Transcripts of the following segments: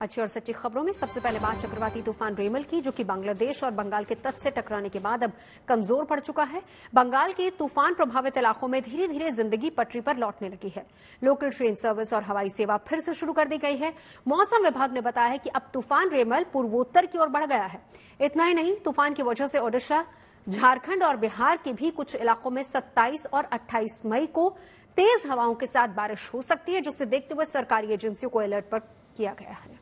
अच्छी और सच्ची खबरों में सबसे पहले बात चक्रवाती तूफान रेमल की, जो कि बांग्लादेश और बंगाल के तट से टकराने के बाद अब कमजोर पड़ चुका है। बंगाल के तूफान प्रभावित इलाकों में धीरे धीरे जिंदगी पटरी पर लौटने लगी है। लोकल ट्रेन सर्विस और हवाई सेवा फिर से शुरू कर दी गई है। मौसम विभाग ने बताया है कि अब तूफान रेमल पूर्वोत्तर की ओर बढ़ गया है। इतना ही नहीं, तूफान की वजह से ओडिशा, झारखंड और बिहार के भी कुछ इलाकों में 27 और 28 मई को तेज हवाओं के साथ बारिश हो सकती है, जिसे देखते हुए सरकारी एजेंसियों को अलर्ट पर किया गया है।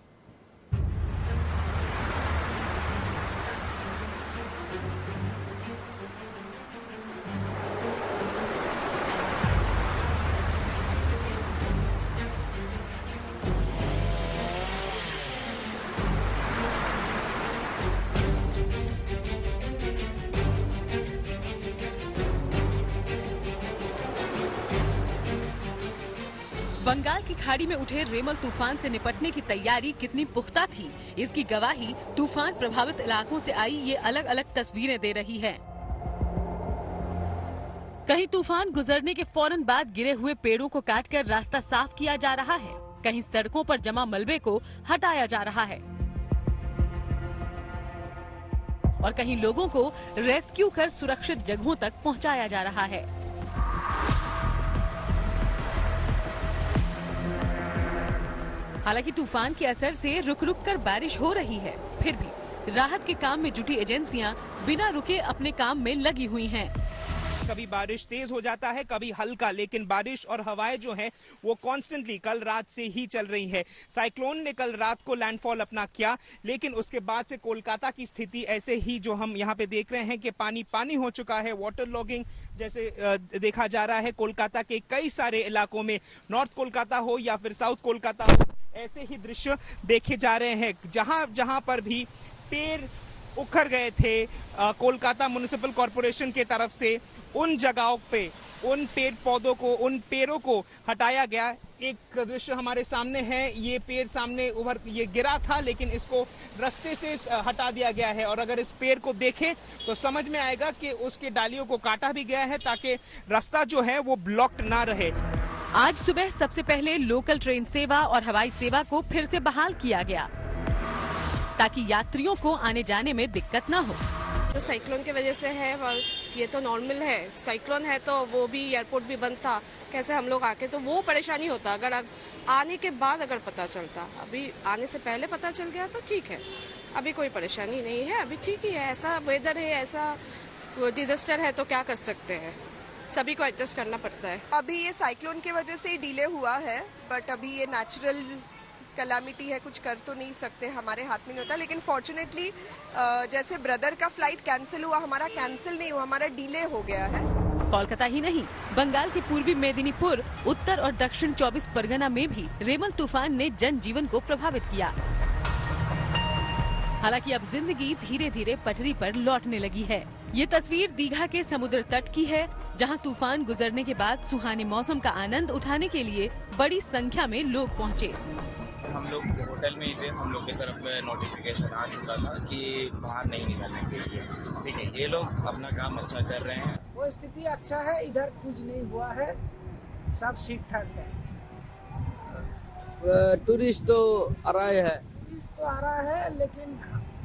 बंगाल की खाड़ी में उठे रेमल तूफान से निपटने की तैयारी कितनी पुख्ता थी, इसकी गवाही तूफान प्रभावित इलाकों से आई ये अलग अलग तस्वीरें दे रही है। कहीं तूफान गुजरने के फौरन बाद गिरे हुए पेड़ों को काटकर रास्ता साफ किया जा रहा है, कहीं सड़कों पर जमा मलबे को हटाया जा रहा है और कहीं लोगों को रेस्क्यू कर सुरक्षित जगहों तक पहुंचाया जा रहा है। हालांकि तूफान के असर से रुक रुक कर बारिश हो रही है, फिर भी राहत के काम में जुटी एजेंसियां बिना रुके अपने काम में लगी हुई हैं। कभी बारिश तेज हो जाता है, कभी हल्का, लेकिन बारिश और हवाएं जो हैं वो कांस्टेंटली कल रात से ही चल रही है। साइक्लोन ने कल रात को लैंडफॉल अपना किया, लेकिन उसके बाद से कोलकाता की स्थिति ऐसे ही जो हम यहाँ पे देख रहे हैं कि पानी पानी हो चुका है। वाटर लॉगिंग जैसे देखा जा रहा है कोलकाता के कई सारे इलाकों में, नॉर्थ कोलकाता हो या फिर साउथ कोलकाता हो, ऐसे ही दृश्य देखे जा रहे हैं। जहां जहां पर भी पेड़ उखड़ गए थे कोलकाता म्युनिसिपल कॉरपोरेशन के तरफ से, उन जगहों पे उन पेड़ पौधों को, उन पेड़ों को हटाया गया। एक दृश्य हमारे सामने है, ये पेड़ सामने ये गिरा था, लेकिन इसको रास्ते से हटा दिया गया है और अगर इस पेड़ को देखें तो समझ में आएगा कि उसके डालियों को काटा भी गया है ताकि रास्ता जो है वो ब्लॉक्ड ना रहे। आज सुबह सबसे पहले लोकल ट्रेन सेवा और हवाई सेवा को फिर से बहाल किया गया ताकि यात्रियों को आने जाने में दिक्कत न हो। तो साइक्लोन की वजह से है, ये तो नॉर्मल है। साइक्लोन है तो वो भी एयरपोर्ट भी बंद था, कैसे हम लोग आके, तो वो परेशानी होता अगर आने के बाद अगर पता चलता। अभी आने से पहले पता चल गया तो ठीक है, अभी कोई परेशानी नहीं है, अभी ठीक ही है। ऐसा वेदर है, ऐसा डिजास्टर है तो क्या कर सकते हैं, सभी को एडजस्ट करना पड़ता है। अभी ये साइक्लोन की वजह से ही डिले हुआ है, बट अभी ये नेचुरल कैलामिटी है, कुछ कर तो नहीं सकते, हमारे हाथ में नहीं होता। लेकिन फॉर्चुनेटली जैसे ब्रदर का फ्लाइट कैंसिल हुआ, हमारा कैंसिल नहीं हुआ, हमारा डिले हो गया है। कोलकाता ही नहीं, बंगाल के पूर्वी मेदिनीपुर, उत्तर और दक्षिण 24 परगना में भी रेमल तूफान ने जनजीवन को प्रभावित किया। हालांकि अब जिंदगी धीरे धीरे पटरी पर लौटने लगी है। ये तस्वीर दीघा के समुद्र तट की है, जहां तूफान गुजरने के बाद सुहाने मौसम का आनंद उठाने के लिए बड़ी संख्या में लोग पहुंचे। हम लोग होटल में ही थे, हम लोग की तरफ नोटिफिकेशन आ चुका था कि बाहर नहीं निकलने के लिए। ठीक है, ये लोग अपना काम अच्छा कर रहे हैं। वो स्थिति अच्छा है, इधर कुछ नहीं हुआ है, सब ठीक ठाक है। टूरिस्ट तो आ रहा है, लेकिन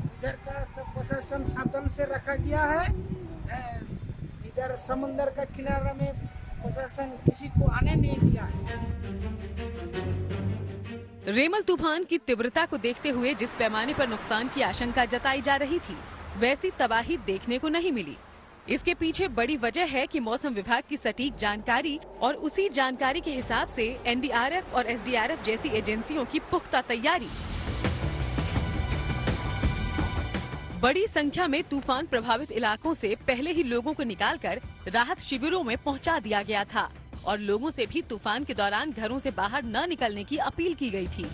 इधर का सब प्रशासन साधन से रखा गया है। इधर समुद्र का किनारा में प्रशासन किसी को आने नहीं दिया है। रेमल तूफान की तीव्रता को देखते हुए जिस पैमाने पर नुकसान की आशंका जताई जा रही थी, वैसी तबाही देखने को नहीं मिली। इसके पीछे बड़ी वजह है कि मौसम विभाग की सटीक जानकारी और उसी जानकारी के हिसाब से एनडीआरएफ और एसडीआरएफ जैसी एजेंसियों की पुख्ता तैयारी। बड़ी संख्या में तूफान प्रभावित इलाकों से पहले ही लोगों को निकालकर राहत शिविरों में पहुंचा दिया गया था और लोगों से भी तूफान के दौरान घरों से बाहर न निकलने की अपील की गई थी।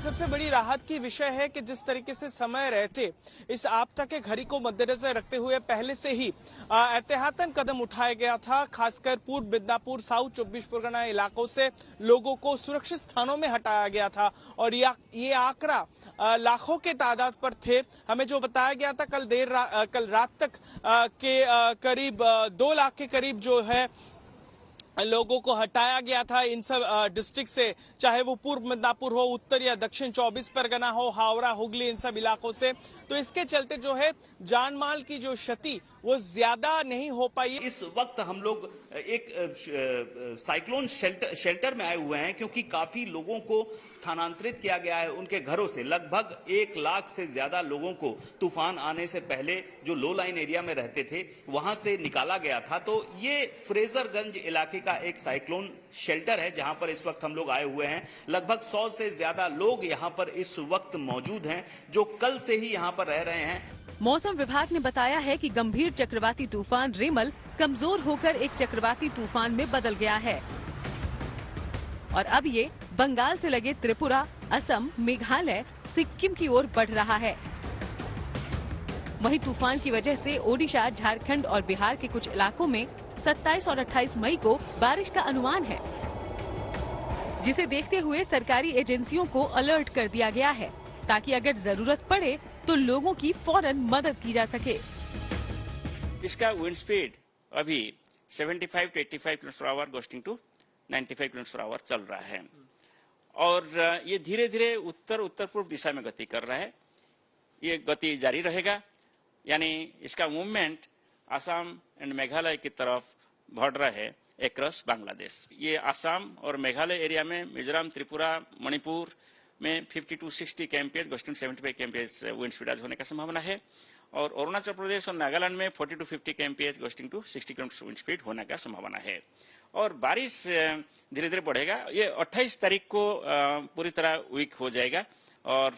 सबसे बड़ी राहत की विषय है कि जिस तरीके से समय रहते इस आपदा के घड़ी को मद्देनजर रखते हुए पहले से ही एहतियातन कदम उठाया गया था। खासकर पूर्व मिदनापुर, साउथ 24 परगना इलाकों से लोगों को सुरक्षित स्थानों में हटाया गया था और ये आंकड़ा लाखों के तादाद पर थे। हमें जो बताया गया था कल रात तक के करीब 2 लाख के करीब जो है लोगों को हटाया गया था इन सब डिस्ट्रिक्ट से, चाहे वो पूर्व मिदनापुर हो, उत्तर या दक्षिण 24 परगना हो, हावड़ा, हुगली, इन सब इलाकों से। तो इसके चलते जो है जान माल की जो क्षति वो ज्यादा नहीं हो पाई। इस वक्त हम लोग एक साइक्लोन शेल्टर में आए हुए हैं, क्योंकि काफी लोगों को स्थानांतरित किया गया है उनके घरों से। लगभग 1 लाख से ज्यादा लोगों को तूफान आने से पहले जो लो लाइन एरिया में रहते थे वहां से निकाला गया था। तो ये फ्रेजरगंज इलाके का एक साइक्लोन शेल्टर है जहां पर इस वक्त हम लोग आए हुए हैं। लगभग 100 से ज्यादा लोग यहां पर इस वक्त मौजूद हैं जो कल से ही यहां पर रह रहे हैं। मौसम विभाग ने बताया है कि गंभीर चक्रवाती तूफान रेमल कमजोर होकर एक चक्रवाती तूफान में बदल गया है और अब ये बंगाल से लगे त्रिपुरा, असम, मेघालय, सिक्किम की ओर बढ़ रहा है। वहीं तूफान की वजह से ओडिशा, झारखंड और बिहार के कुछ इलाकों में 27 और 28 मई को बारिश का अनुमान है, जिसे देखते हुए सरकारी एजेंसियों को अलर्ट कर दिया गया है ताकि अगर जरूरत पड़े तो लोगों की फौरन मदद की जा सके। इसका विंड स्पीड अभी 75 to 85 km/h going to 95 km/h चल रहा है और ये धीरे धीरे उत्तर पूर्व दिशा में गति कर रहा है। ये गति जारी रहेगा, यानी इसका मूवमेंट असम एंड मेघालय की तरफ बढ़ रहा है एक्रॉस बांग्लादेश। ये असम और मेघालय एरिया में मिजोरम, त्रिपुरा, मणिपुर में 50 to 60 kmph going to 75 kmph wind speed आज होने का संभावना है और अरुणाचल प्रदेश और नागालैंड में 40 to 50 kmph going to 60 km wind speed होने का संभावना है और बारिश धीरे धीरे बढ़ेगा। ये 28 तारीख को पूरी तरह वीक हो जाएगा और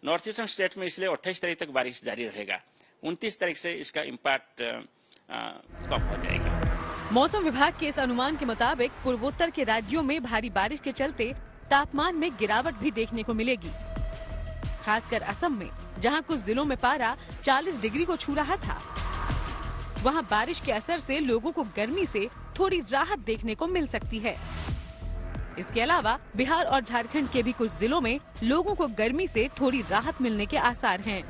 नॉर्थ ईस्टर्न स्टेट में इसलिए 28 तारीख तक बारिश जारी रहेगा। 29 तारीख से इसका इम्पैक्ट कम हो जाएगा। मौसम विभाग के इस अनुमान के मुताबिक पूर्वोत्तर के राज्यों में भारी बारिश के चलते तापमान में गिरावट भी देखने को मिलेगी, खासकर असम में जहां कुछ दिनों में पारा 40 डिग्री को छू रहा था। वहां बारिश के असर से लोगों को गर्मी से थोड़ी राहत देखने को मिल सकती है। इसके अलावा बिहार और झारखंड के भी कुछ जिलों में लोगों को गर्मी से थोड़ी राहत मिलने के आसार हैं।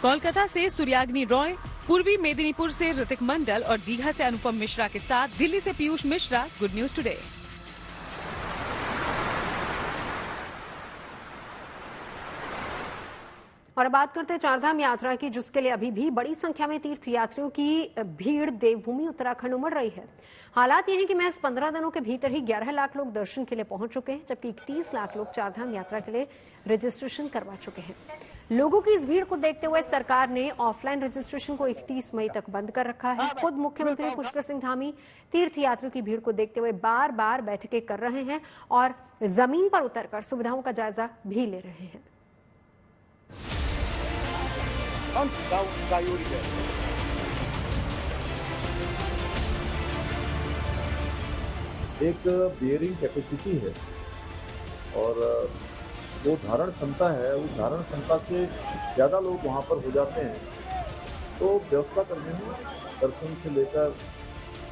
कोलकाता से सूर्याग्नि रॉय, पूर्वी मेदिनीपुर से ऋतिक मंडल और दीघा से अनुपम मिश्रा के साथ दिल्ली से Piyush Mishra, good news today. और अब बात करते हैं चारधाम यात्रा की, जिसके लिए अभी भी बड़ी संख्या में तीर्थयात्रियों की भीड़ देवभूमि उत्तराखंड उमड़ रही है। हालात ये हैं कि महज 15 दिनों के भीतर ही 11 लाख लोग दर्शन के लिए पहुंच चुके हैं, जबकि 31 लाख लोग चारधाम यात्रा के लिए रजिस्ट्रेशन करवा चुके हैं। लोगों की इस भीड़ को देखते हुए सरकार ने ऑफलाइन रजिस्ट्रेशन को 31 मई तक बंद कर रखा है। खुद मुख्यमंत्री पुष्कर सिंह धामी तीर्थयात्रियों की भीड़ को देखते हुए बार बार बैठकें कर रहे हैं और जमीन पर उतरकर सुविधाओं का जायजा भी ले रहे हैं। एक बियरिंग कैपेसिटी है और वो धारण क्षमता है, उस धारण क्षमता से ज़्यादा लोग वहाँ पर हो जाते हैं तो व्यवस्था करने में, दर्शन से लेकर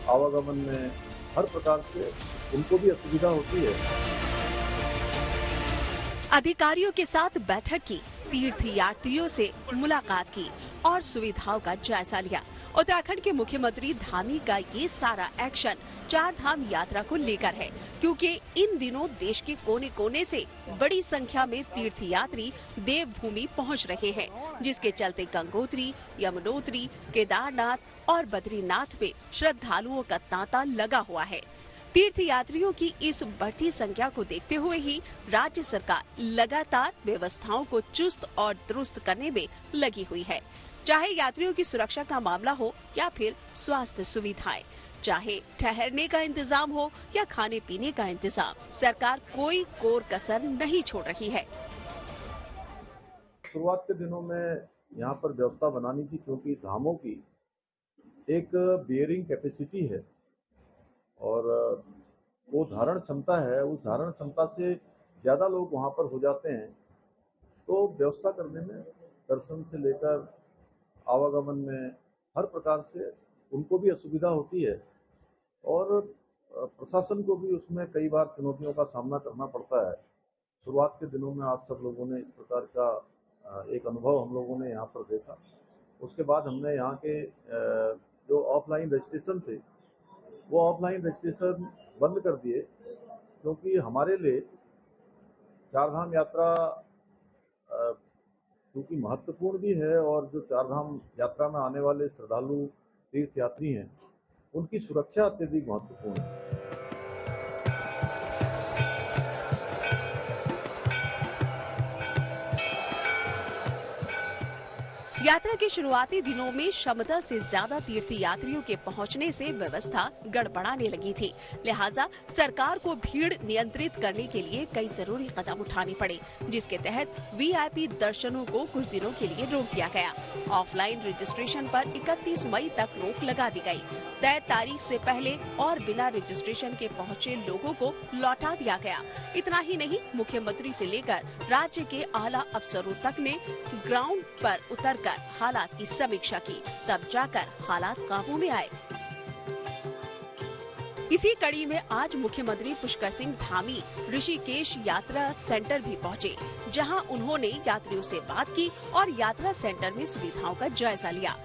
आवागमन में हर प्रकार से उनको भी असुविधा होती है। अधिकारियों के साथ बैठक की, तीर्थयात्रियों से मुलाकात की और सुविधाओं का जायजा लिया। उत्तराखंड के मुख्यमंत्री धामी का ये सारा एक्शन चारधाम यात्रा को लेकर है, क्योंकि इन दिनों देश के कोने कोने से बड़ी संख्या में तीर्थयात्री देवभूमि पहुंच रहे हैं, जिसके चलते गंगोत्री, यमुनोत्री, केदारनाथ और बद्रीनाथ में श्रद्धालुओं का तांता लगा हुआ है। तीर्थयात्रियों की इस बढ़ती संख्या को देखते हुए ही राज्य सरकार लगातार व्यवस्थाओं को चुस्त और दुरुस्त करने में लगी हुई है। चाहे यात्रियों की सुरक्षा का मामला हो या फिर स्वास्थ्य सुविधाएं, चाहे ठहरने का इंतजाम हो या खाने पीने का इंतजाम, सरकार कोई कोर कसर नहीं छोड़ रही है। शुरुआत के दिनों में यहाँ पर व्यवस्था बनानी थी, क्योंकि धामों की एक बियरिंग कैपेसिटी है और वो धारण क्षमता है, उस धारण क्षमता से ज़्यादा लोग वहाँ पर हो जाते हैं तो व्यवस्था करने में, दर्शन से लेकर आवागमन में हर प्रकार से उनको भी असुविधा होती है और प्रशासन को भी उसमें कई बार चुनौतियों का सामना करना पड़ता है। शुरुआत के दिनों में आप सब लोगों ने इस प्रकार का एक अनुभव हम लोगों ने यहाँ पर देखा। उसके बाद हमने यहाँ के जो ऑफलाइन रजिस्ट्रेशन थे वो ऑफलाइन रजिस्ट्रेशन बंद कर दिए, क्योंकि हमारे लिए चारधाम यात्रा क्योंकि महत्वपूर्ण भी है और जो चारधाम यात्रा में आने वाले श्रद्धालु तीर्थयात्री हैं उनकी सुरक्षा अत्यधिक महत्वपूर्ण है। यात्रा के शुरुआती दिनों में क्षमता से ज्यादा तीर्थयात्रियों के पहुंचने से व्यवस्था गड़बड़ाने लगी थी। लिहाजा सरकार को भीड़ नियंत्रित करने के लिए कई जरूरी कदम उठाने पड़े, जिसके तहत वीआईपी दर्शनों को कुछ दिनों के लिए रोक दिया गया। ऑफलाइन रजिस्ट्रेशन पर 31 मई तक रोक लगा दी गई। तय तारीख से पहले और बिना रजिस्ट्रेशन के पहुंचे लोगों को लौटा दिया गया। इतना ही नहीं, मुख्यमंत्री से लेकर राज्य के आला अफसरों तक ने ग्राउंड पर उतरकर हालात की समीक्षा की, तब जाकर हालात काबू में आए। इसी कड़ी में आज मुख्यमंत्री पुष्कर सिंह धामी ऋषिकेश यात्रा सेंटर भी पहुंचे, जहां उन्होंने यात्रियों से बात की और यात्रा सेंटर में सुविधाओं का जायजा लिया।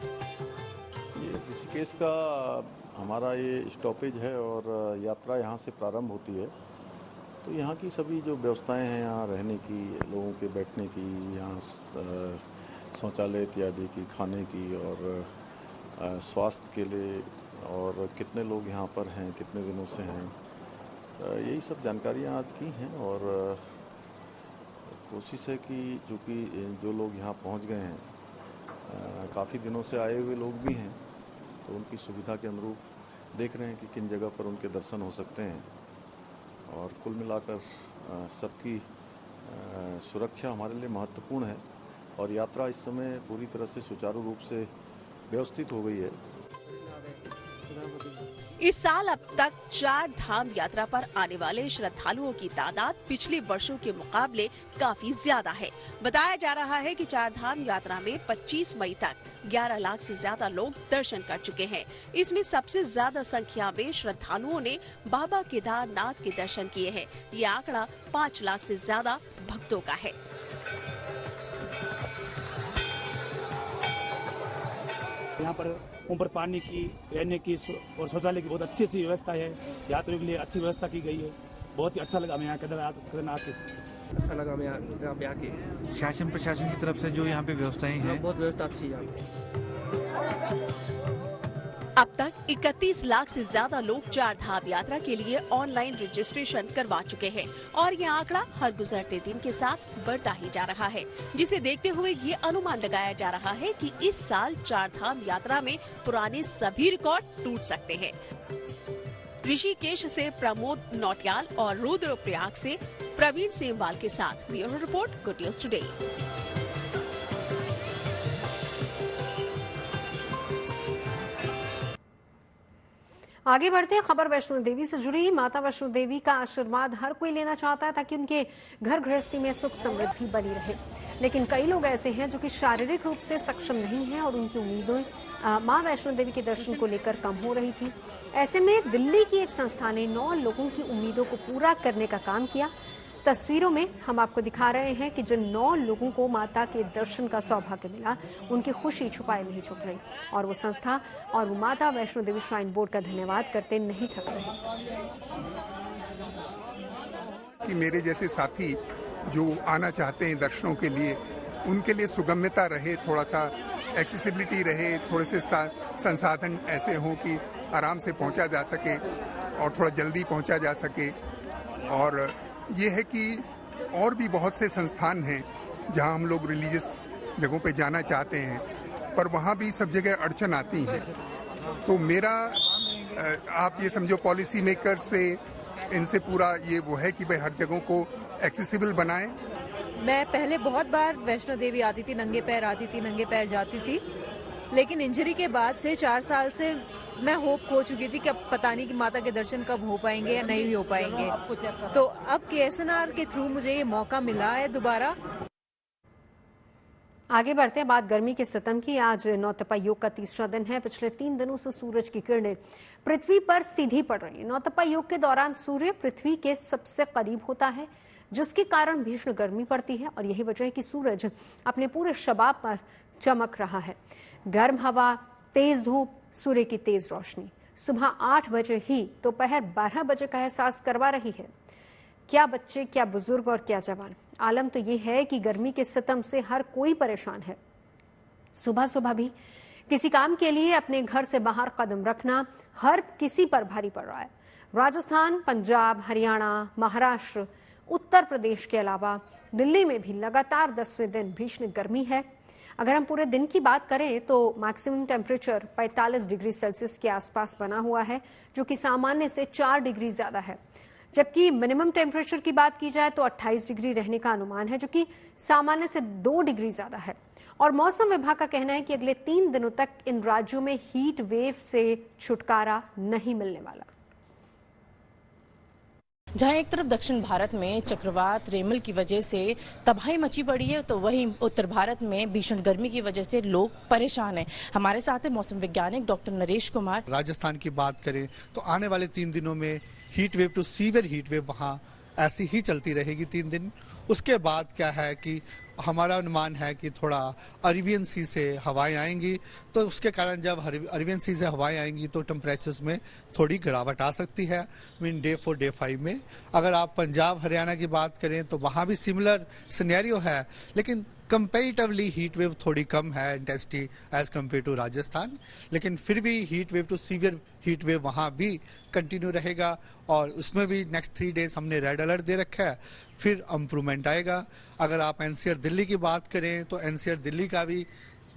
ये ऋषिकेश का हमारा ये स्टॉपेज है और यात्रा यहाँ से प्रारंभ होती है। तो यहाँ की सभी जो व्यवस्थाएं हैं, यहाँ रहने की, लोगों के बैठने की, यहाँ शौचालय इत्यादि की, खाने की और स्वास्थ्य के लिए, और कितने लोग यहाँ पर हैं, कितने दिनों से हैं, यही सब जानकारियाँ आज की हैं। और कोशिश है कि जो लोग यहाँ पहुँच गए हैं, काफ़ी दिनों से आए हुए लोग भी हैं, तो उनकी सुविधा के अनुरूप देख रहे हैं कि किन जगह पर उनके दर्शन हो सकते हैं। और कुल मिलाकर सबकी सुरक्षा हमारे लिए महत्वपूर्ण है और यात्रा इस समय पूरी तरह से सुचारू रूप से व्यवस्थित हो गई है। इस साल अब तक 4 धाम यात्रा पर आने वाले श्रद्धालुओं की तादाद पिछले वर्षों के मुकाबले काफी ज्यादा है। बताया जा रहा है कि 4 धाम यात्रा में 25 मई तक 11 लाख से ज्यादा लोग दर्शन कर चुके हैं। इसमें सबसे ज्यादा संख्या में श्रद्धालुओं ने बाबा केदारनाथ के दर्शन किए हैं। ये आंकड़ा 5 लाख से ज्यादा भक्तों का है। यहाँ पर ऊपर पानी की, रहने की और शौचालय की बहुत अच्छी व्यवस्था है। यात्रियों के लिए अच्छी व्यवस्था की गई है। बहुत ही अच्छा लगा हमें यहाँ केदारनाथ के, अच्छा लगा हमें यहाँ पे आके। शासन प्रशासन की तरफ से जो यहाँ पे व्यवस्थाएं हैं, बहुत व्यवस्था अच्छी है यहाँ पे। अब तक 31 लाख से ज्यादा लोग 4 धाम यात्रा के लिए ऑनलाइन रजिस्ट्रेशन करवा चुके हैं और ये आंकड़ा हर गुजरते दिन के साथ बढ़ता ही जा रहा है, जिसे देखते हुए ये अनुमान लगाया जा रहा है कि इस साल 4 धाम यात्रा में पुराने सभी रिकॉर्ड टूट सकते हैं। ऋषिकेश से प्रमोद नौटियाल और रुद्रप्रयाग से प्रवीण सेमवाल के साथ bureau report, good news today. आगे बढ़ते हैं, खबर वैष्णो देवी से जुड़ी। माता वैष्णो देवी का आशीर्वाद हर कोई लेना चाहता है ताकि उनके घर गृहस्थी में सुख समृद्धि बनी रहे, लेकिन कई लोग ऐसे हैं जो कि शारीरिक रूप से सक्षम नहीं हैं और उनकी उम्मीदें मां वैष्णो देवी के दर्शन को लेकर कम हो रही थी। ऐसे में दिल्ली की एक संस्था ने 9 लोगों की उम्मीदों को पूरा करने का काम किया। तस्वीरों में हम आपको दिखा रहे हैं कि जिन 9 लोगों को माता के दर्शन का सौभाग्य मिला, उनकी खुशी छुपाए नहीं छुप रही और वो संस्था और वो माता वैष्णो देवी श्राइन बोर्ड का धन्यवाद करते नहीं थक रहे। कि मेरे जैसे साथी जो आना चाहते हैं दर्शनों के लिए, उनके लिए सुगम्यता रहे, थोड़ा सा एक्सेसिबिलिटी रहे, थोड़े से संसाधन ऐसे हों कि आराम से पहुंचा जा सके और थोड़ा जल्दी पहुंचा जा सके। और ये है कि और भी बहुत से संस्थान हैं जहां हम लोग रिलीजियस जगहों पे जाना चाहते हैं, पर वहां भी सब जगह अड़चन आती है। तो मेरा आप ये समझो पॉलिसी मेकर से, इनसे पूरा ये वो है कि भाई हर जगहों को एक्सेसिबल बनाएं। मैं पहले बहुत बार वैष्णो देवी आती थी, नंगे पैर आती थी, नंगे पैर जाती थी, लेकिन इंजरी के बाद से 4 साल से मैं होप खो चुकी थी कि अब पता नहीं कि माता के दर्शन कब हो पाएंगे या नहीं हो पाएंगे। तो अब KSNR के थ्रू मुझे ये मौका मिला है दोबारा। आगे बढ़ते हैं, बात गर्मी के सितम की। आज नौतपा योग का 3रा दिन है। पिछले 3 दिनों से सूरज की किरणें पृथ्वी पर सीधी पड़ रही है। नौतपा योग के दौरान सूर्य पृथ्वी के सबसे करीब होता है, जिसके कारण भीषण गर्मी पड़ती है और यही वजह है कि सूरज अपने पूरे शबाब पर चमक रहा है। गर्म हवा, तेज धूप, सूर्य की तेज रोशनी, सुबह 8 बजे ही दोपहर 12 बजे का एहसास करवा रही है। क्या बच्चे, क्या बुजुर्ग और क्या जवान, आलम तो ये है कि गर्मी के सितम से हर कोई परेशान है। सुबह सुबह भी किसी काम के लिए अपने घर से बाहर कदम रखना हर किसी पर भारी पड़ रहा है। राजस्थान, पंजाब, हरियाणा, महाराष्ट्र, उत्तर प्रदेश के अलावा दिल्ली में भी लगातार 10वें दिन भीषण गर्मी है। अगर हम पूरे दिन की बात करें तो मैक्सिमम टेम्परेचर 45 डिग्री सेल्सियस के आसपास बना हुआ है, जो कि सामान्य से 4 डिग्री ज्यादा है। जबकि मिनिमम टेम्परेचर की बात की जाए तो 28 डिग्री रहने का अनुमान है, जो कि सामान्य से 2 डिग्री ज्यादा है। और मौसम विभाग का कहना है कि अगले 3 दिनों तक इन राज्यों में हीट वेव से छुटकारा नहीं मिलने वाला। जहां एक तरफ दक्षिण भारत में चक्रवात रेमल की वजह से तबाही मची पड़ी है, तो वहीं उत्तर भारत में भीषण गर्मी की वजह से लोग परेशान हैं। हमारे साथ है मौसम वैज्ञानिक डॉक्टर नरेश कुमार। राजस्थान की बात करें तो आने वाले 3 दिनों में heat wave to severe heat wave वहाँ ऐसी ही चलती रहेगी 3 दिन। उसके बाद क्या है कि हमारा अनुमान है कि थोड़ा अरेबियन सी से हवाएं आएंगी, तो उसके कारण जब अरेबियन सी से हवाएं आएंगी तो टेम्परेचर्स में थोड़ी गिरावट आ सकती है मीन डे 4 डे 5 में। अगर आप पंजाब हरियाणा की बात करें तो वहाँ भी सिमिलर सिनेरियो है, लेकिन कंपेरेटिवली हीट वेव थोड़ी कम है intensity as compare to Rajasthan, लेकिन फिर भी heat wave to severe heat wave वहाँ भी कंटिन्यू रहेगा। और उसमें भी नेक्स्ट 3 डेज हमने रेड अलर्ट दे रखा है, फिर इम्प्रूवमेंट आएगा। अगर आप एनसीआर दिल्ली की बात करें तो एनसीआर दिल्ली का भी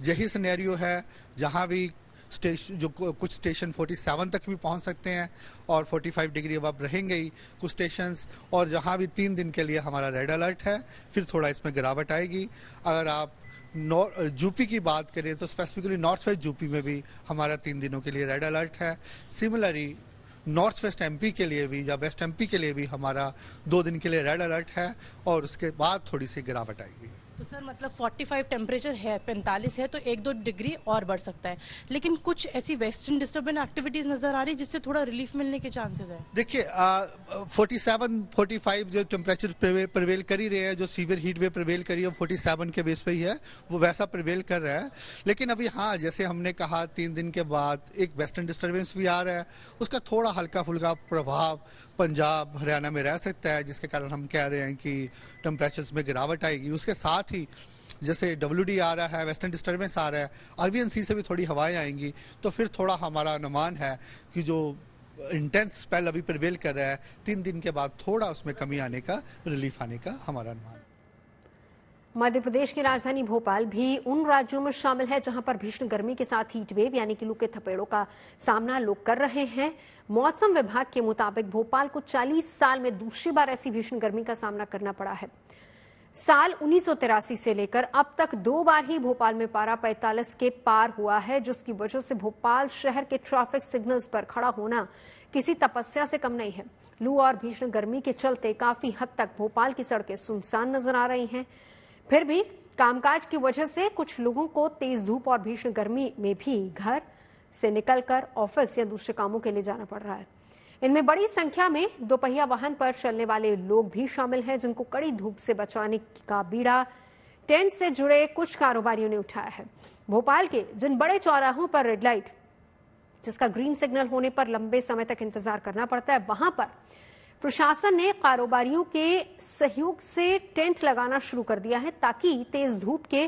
यही सिनेरियो है, जहाँ भी स्टेशन जो कुछ स्टेशन 47 तक भी पहुंच सकते हैं और 45 डिग्री अब रहेंगे ही कुछ स्टेशंस, और जहां भी 3 दिन के लिए हमारा रेड अलर्ट है, फिर थोड़ा इसमें गिरावट आएगी। अगर आप यूपी की बात करें तो स्पेसिफिकली नॉर्थ वेस्ट यूपी में भी हमारा 3 दिनों के लिए रेड अलर्ट है। सिमिलरली नॉर्थ वेस्ट एमपी के लिए भी या वेस्ट एमपी के लिए भी हमारा 2 दिन के लिए रेड अलर्ट है, और उसके बाद थोड़ी सी गिरावट आएगी। तो सर मतलब 45 टेम्परेचर है, 45 है, तो 1-2 डिग्री और बढ़ सकता है, लेकिन कुछ ऐसी वेस्टर्न डिस्टर्बेंस एक्टिविटीज नजर आ रही है जिससे थोड़ा रिलीफ मिलने के चांसेस है। देखिए 47-45 जो टेम्परेचर प्रिवेल कर ही रहे हैं, जो सीवियर हीट वेव प्रिवेल करी है 47 के बेस पे ही है, वो वैसा प्रिवेल कर रहा है। लेकिन अभी हाँ, जैसे हमने कहा 3 दिन के बाद एक वेस्टर्न डिस्टर्बेंस भी आ रहा है, उसका थोड़ा हल्का फुल्का प्रभाव पंजाब हरियाणा में रह सकता है, जिसके कारण हम कह रहे हैं कि टेम्परेचर्स में गिरावट आएगी। उसके साथ ही जैसे WD आ रहा है, वेस्टर्न डिस्टर्बेंस आ रहा है, अरबियन सी से भी थोड़ी हवाएं आएंगी, तो फिर थोड़ा हमारा अनुमान है कि जो इंटेंस स्पेल अभी प्रिवेल कर रहा है 3 दिन के बाद थोड़ा उसमें कमी आने का, रिलीफ आने का हमारा अनुमान। मध्य प्रदेश की राजधानी भोपाल भी उन राज्यों में शामिल है जहां पर भीषण गर्मी के साथ हीट वेव यानी कि लू के थपेड़ों का सामना लोग कर रहे हैं। मौसम विभाग के मुताबिक भोपाल को 40 साल में दूसरी बार ऐसी भीषण गर्मी का सामना करना पड़ा है। साल 1983 से लेकर अब तक 2 बार ही भोपाल में पारा 45 के पार हुआ है, जिसकी वजह से भोपाल शहर के ट्रैफिक सिग्नल्स पर खड़ा होना किसी तपस्या से कम नहीं है। लू और भीषण गर्मी के चलते काफी हद तक भोपाल की सड़कें सुनसान नजर आ रही हैं। फिर भी कामकाज की वजह से कुछ लोगों को तेज धूप और भीषण गर्मी में भी घर से निकलकर ऑफिस या दूसरे कामों के लिए जाना पड़ रहा है। इनमें बड़ी संख्या में दोपहिया वाहन पर चलने वाले लोग भी शामिल हैं, जिनको कड़ी धूप से बचाने का बीड़ा टेंट से जुड़े कुछ कारोबारियों ने उठाया है। भोपाल के जिन बड़े चौराहों पर रेड लाइट, जिसका ग्रीन सिग्नल होने पर लंबे समय तक इंतजार करना पड़ता है, वहां पर प्रशासन ने कारोबारियों के सहयोग से टेंट लगाना शुरू कर दिया है, ताकि तेज धूप के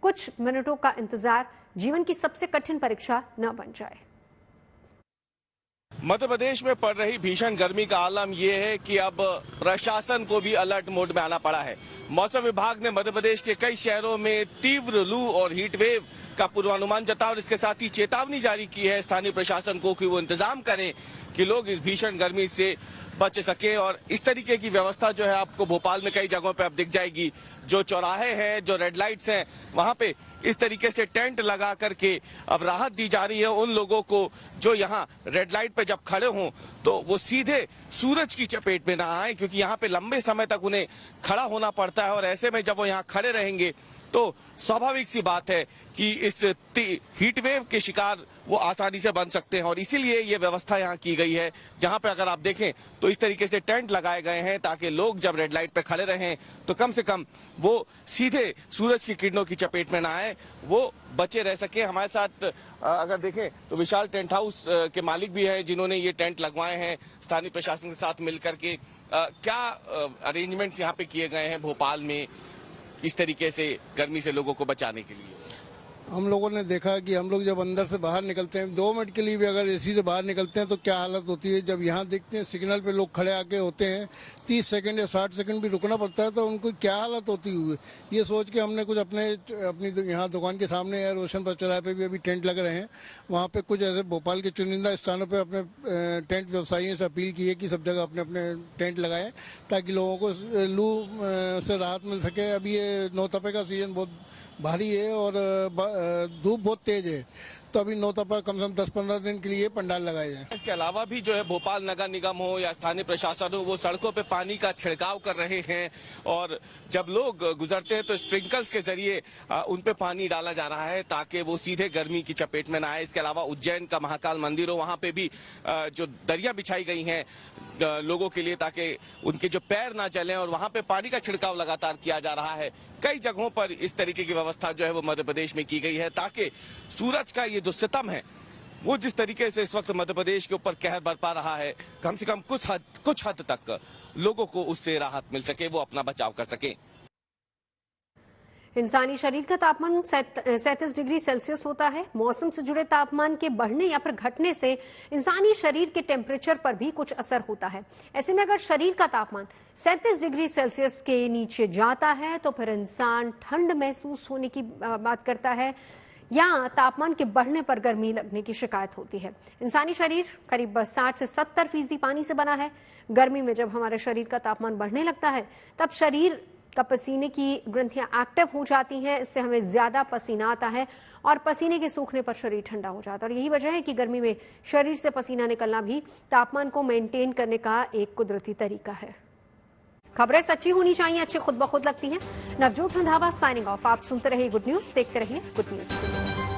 कुछ मिनटों का इंतजार जीवन की सबसे कठिन परीक्षा न बन जाए। मध्य प्रदेश में पड़ रही भीषण गर्मी का आलम यह है कि अब प्रशासन को भी अलर्ट मोड में आना पड़ा है। मौसम विभाग ने मध्य प्रदेश के कई शहरों में तीव्र लू और हीट वेव का पूर्वानुमान जताया और इसके साथ ही चेतावनी जारी की है स्थानीय प्रशासन को कि वो इंतजाम करें कि लोग इस भीषण गर्मी से बच सके। और इस तरीके की व्यवस्था जो है आपको भोपाल में कई जगहों पे अब दिख जाएगी। जो चौराहे हैं, जो रेड लाइट्स हैं, वहां पे इस तरीके से टेंट लगा करके अब राहत दी जा रही है उन लोगों को जो यहाँ रेड लाइट पे जब खड़े हों तो वो सीधे सूरज की चपेट में ना आए, क्योंकि यहाँ पे लंबे समय तक उन्हें खड़ा होना पड़ता है और ऐसे में जब वो यहाँ खड़े रहेंगे तो स्वाभाविक सी बात है कि इस हीट वेव के शिकार वो आसानी से बन सकते हैं और इसीलिए ये व्यवस्था यहाँ की गई है, जहाँ पे अगर आप देखें तो इस तरीके से टेंट लगाए गए हैं ताकि लोग जब रेड लाइट पे खड़े रहें तो कम से कम वो सीधे सूरज की किरणों की चपेट में ना आए, वो बचे रह सके। हमारे साथ अगर देखें तो विशाल टेंट हाउस के मालिक भी हैं जिन्होंने ये टेंट लगवाए हैं स्थानीय प्रशासन के साथ मिलकर के। क्या अरेंजमेंट्स यहाँ पे किए गए हैं भोपाल में इस तरीके से गर्मी से लोगों को बचाने के लिए? हम लोगों ने देखा कि हम लोग जब अंदर से बाहर निकलते हैं 2 मिनट के लिए भी अगर एसी से बाहर निकलते हैं तो क्या हालत होती है। जब यहाँ देखते हैं सिग्नल पे लोग खड़े आके होते हैं 30 सेकंड या 60 सेकंड भी रुकना पड़ता है तो उनको क्या हालत होती हुई। ये सोच के हमने कुछ अपनी यहाँ दुकान के सामने या रोशनपुर चौराहे पे भी अभी टेंट लग रहे हैं, वहाँ पे कुछ ऐसे भोपाल के चुनिंदा स्थानों पर अपने टेंट व्यवसायियों से अपील की है कि सब जगह अपने अपने टेंट लगाएं ताकि लोगों को लू से राहत मिल सके। अभी ये नौतपे का सीजन बहुत भारी है और धूप बहुत तेज है, तो अभी नौतपा कम से कम 10-15 दिन के लिए पंडाल लगाए जाए। इसके अलावा भी जो है भोपाल नगर निगम हो या स्थानीय प्रशासन हो वो सड़कों पे पानी का छिड़काव कर रहे हैं और जब लोग गुजरते हैं तो स्प्रिंकल्स के जरिए उन पे पानी डाला जा रहा है ताकि वो सीधे गर्मी की चपेट में ना आए। इसके अलावा उज्जैन का महाकाल मंदिर हो वहाँ पे भी जो दरिया बिछाई गई हैं लोगों के लिए ताकि उनके जो पैर ना जलें और वहाँ पे पानी का छिड़काव लगातार किया जा रहा है। कई जगहों पर इस तरीके की व्यवस्था जो है वो मध्य प्रदेश में की गई है ताकि सूरज का ये जो सितम है वो जिस तरीके से इस वक्त मध्य प्रदेश के ऊपर कहर बरपा रहा है कम से कम कुछ हद तक लोगों को उससे राहत मिल सके, वो अपना बचाव कर सके। इंसानी शरीर का तापमान 37 डिग्री सेल्सियस होता है। मौसम से जुड़े तापमान के बढ़ने या फिर घटने से इंसानी शरीर के टेम्परेचर पर भी कुछ असर होता है। ऐसे में अगर शरीर का तापमान 37 डिग्री सेल्सियस के नीचे जाता है तो फिर इंसान ठंड महसूस होने की बात करता है या तापमान के बढ़ने पर गर्मी लगने की शिकायत होती है। इंसानी शरीर करीब 60 से 70% पानी से बना है। गर्मी में जब हमारे शरीर का तापमान बढ़ने लगता है तब शरीर का पसीने की ग्रंथियां एक्टिव हो जाती हैं, इससे हमें ज्यादा पसीना आता है और पसीने के सूखने पर शरीर ठंडा हो जाता है। और यही वजह है कि गर्मी में शरीर से पसीना निकलना भी तापमान को मेंटेन करने का एक कुदरती तरीका है। खबरें सच्ची होनी चाहिए, अच्छी खुद ब खुद लगती हैं। Navjot Randhawa signing off. आप सुनते रहिए गुड न्यूज, देखते रहिए गुड न्यूज।